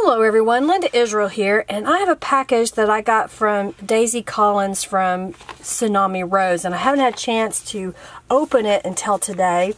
Hello everyone, Linda Israel here, and I have a package that I got from Dasiy Collins from TsunamiRose, and I haven't had a chance to open it until today.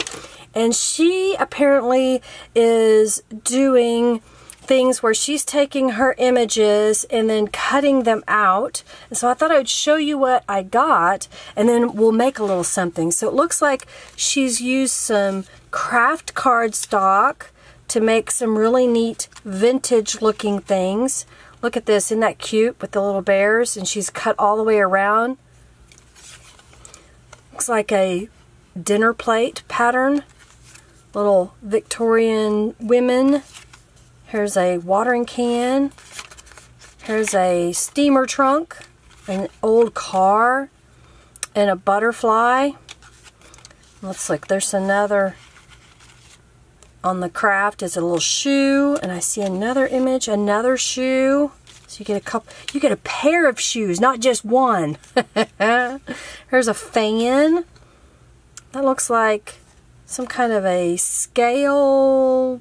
And she apparently is doing things where she's taking her images and then cutting them out. And so I thought I would show you what I got, and then we'll make a little something. So it looks like she's used some craft cardstock to make some really neat vintage looking things. Look at this, isn't that cute with the little bears? And she's cut all the way around. Looks like a dinner plate pattern. Little Victorian women. Here's a watering can. Here's a steamer trunk. An old car. And a butterfly. Looks like there's another. On the craft is a little shoe, and I see another image, another shoe. So you get a couple, you get a pair of shoes, not just one. Here's a fan. That looks like some kind of a scale.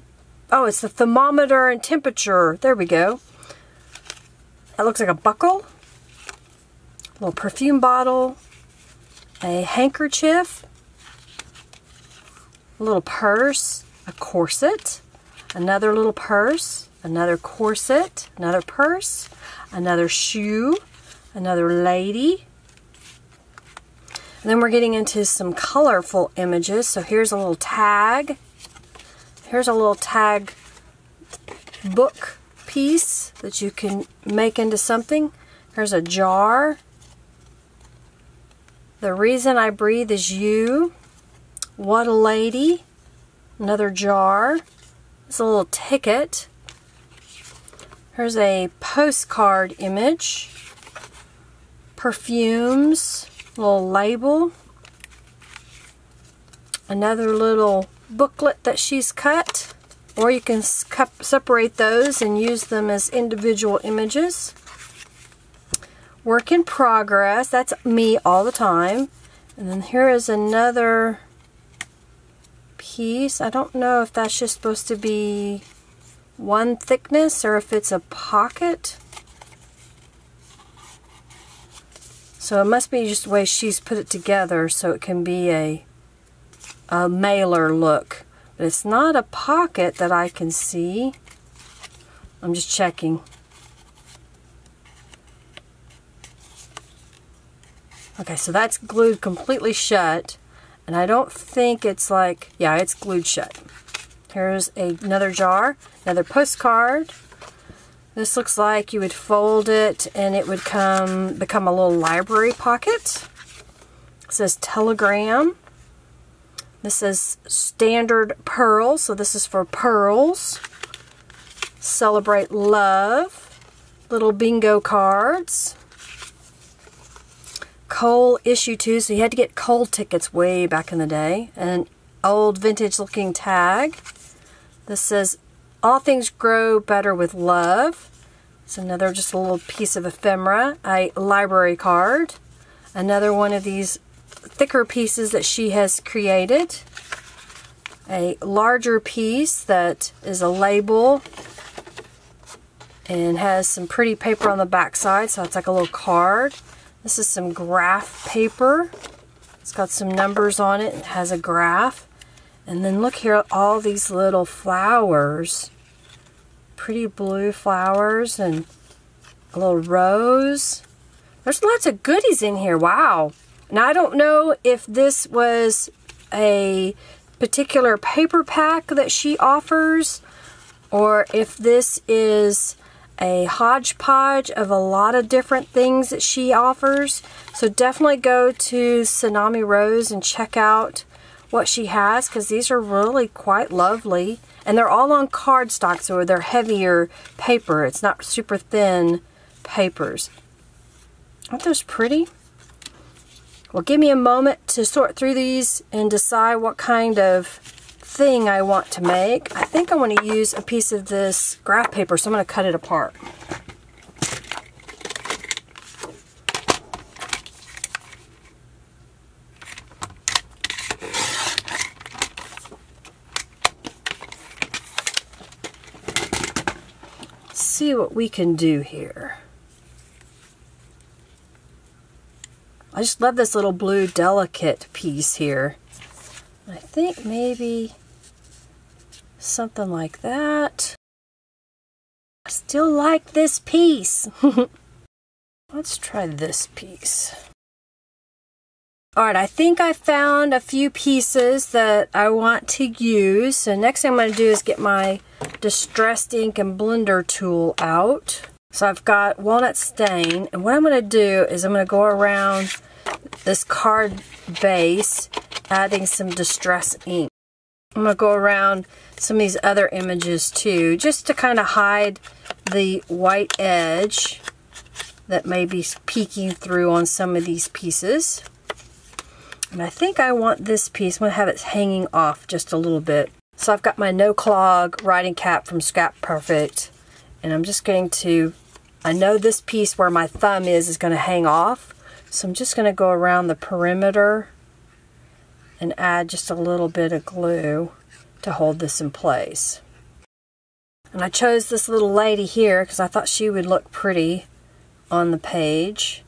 Oh, it's the thermometer and temperature. There we go. That looks like a buckle. A little perfume bottle. A handkerchief. A little purse. A corset, another little purse, another corset, another purse, another shoe, another lady. And then we're getting into some colorful images. So here's a little tag. Here's a little tag book piece that you can make into something. Here's a jar. The reason I breathe is you. What a lady. Another jar. It's a little ticket. Here's a postcard image. Perfumes. Little label. Another little booklet that she's cut. Or you can separate those and use them as individual images. Work in progress. That's me all the time. And then here is another piece. I don't know if that's just supposed to be one thickness or if it's a pocket. So it must be just the way she's put it together so it can be a mailer look. But it's not a pocket that I can see. I'm just checking. Okay, so that's glued completely shut. And I don't think it's like, yeah, it's glued shut. Here's another jar, another postcard. This looks like you would fold it and it would become a little library pocket. It says telegram. This says standard pearl, so this is for pearls. Celebrate love. Little bingo cards. Coal issue 2, so you had to get coal tickets way back in the day. And an old vintage looking tag. This says, all things grow better with love. It's another just a little piece of ephemera. A library card. Another one of these thicker pieces that she has created. A larger piece that is a label. And has some pretty paper on the back side, so it's like a little card. This is some graph paper. It's got some numbers on it. It has a graph. And then look here at all these little flowers. Pretty blue flowers and a little rose. There's lots of goodies in here. Wow. Now I don't know if this was a particular paper pack that she offers or if this is a hodgepodge of a lot of different things that she offers. So definitely go to TsunamiRose and check out what she has, because these are really quite lovely. And they're all on cardstock, so they're heavier paper. It's not super thin papers. Aren't those pretty? Well, give me a moment to sort through these and decide what kind of thing I want to make. I think I want to use a piece of this graph paper, so I'm going to cut it apart. see what we can do here. I just love this little blue delicate piece here. I think maybe something like that. I still like this piece. Let's try this piece. Alright, I think I found a few pieces that I want to use. So next thing I'm going to do is get my distressed ink and blender tool out. So I've got walnut stain, and what I'm going to do is I'm going to go around this card base adding some distress ink. I'm going to go around some of these other images too, just to kind of hide the white edge that may be peeking through on some of these pieces. And I think I want this piece, I'm going to have it hanging off just a little bit. So I've got my no clog writing cap from Scrap Perfect, and I'm just going to, I know this piece where my thumb is going to hang off, so I'm just going to go around the perimeter and add just a little bit of glue to hold this in place. And I chose this little lady here because I thought she would look pretty on the page.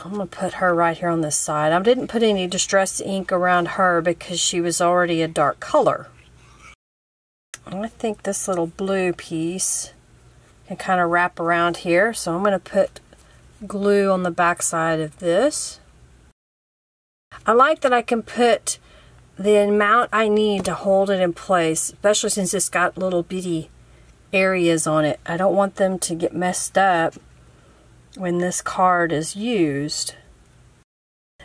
I'm going to put her right here on this side. I didn't put any distress ink around her because she was already a dark color. And I think this little blue piece can kind of wrap around here, so I'm going to put glue on the back side of this. I like that I can put the amount I need to hold it in place, especially since it's got little bitty areas on it. I don't want them to get messed up when this card is used.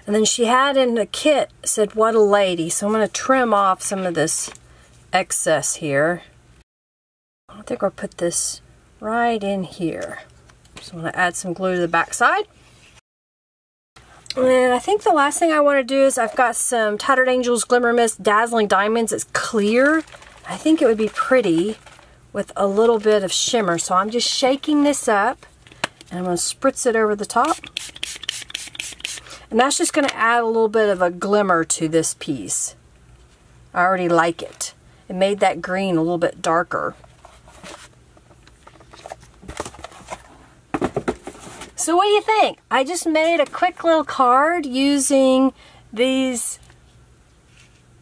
And then she had in the kit, said, "What a lady." So I'm going to trim off some of this excess here. I think I'll put this right in here. So I'm going to add some glue to the back side. And I think the last thing I want to do is I've got some Tattered Angels Glimmer Mist Dazzling Diamonds. It's clear. I think it would be pretty with a little bit of shimmer. So I'm just shaking this up and I'm going to spritz it over the top. And that's just going to add a little bit of a glimmer to this piece. I already like it. It made that green a little bit darker. So what do you think? I just made a quick little card using these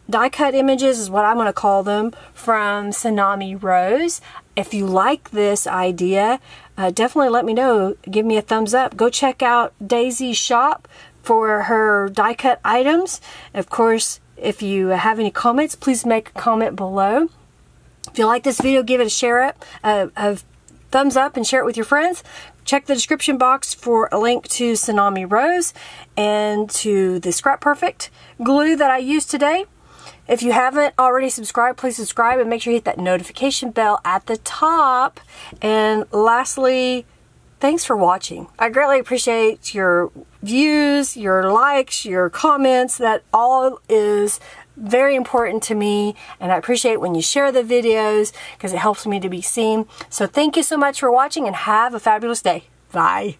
die cut images, is what I'm going to call them, from TsunamiRose. If you like this idea, definitely let me know. Give me a thumbs up. Go check out Dasy's shop for her die cut items. Of course, if you have any comments, please make a comment below. If you like this video, give it a share up, a thumbs up, and share it with your friends. Check the description box for a link to TsunamiRose and to the Scrap Perfect glue that I used today. If you haven't already subscribed, please subscribe and make sure you hit that notification bell at the top. And lastly, thanks for watching. I greatly appreciate your views, your likes, your comments. That all is very important to me, and I appreciate when you share the videos because it helps me to be seen. So thank you so much for watching, and have a fabulous day. Bye.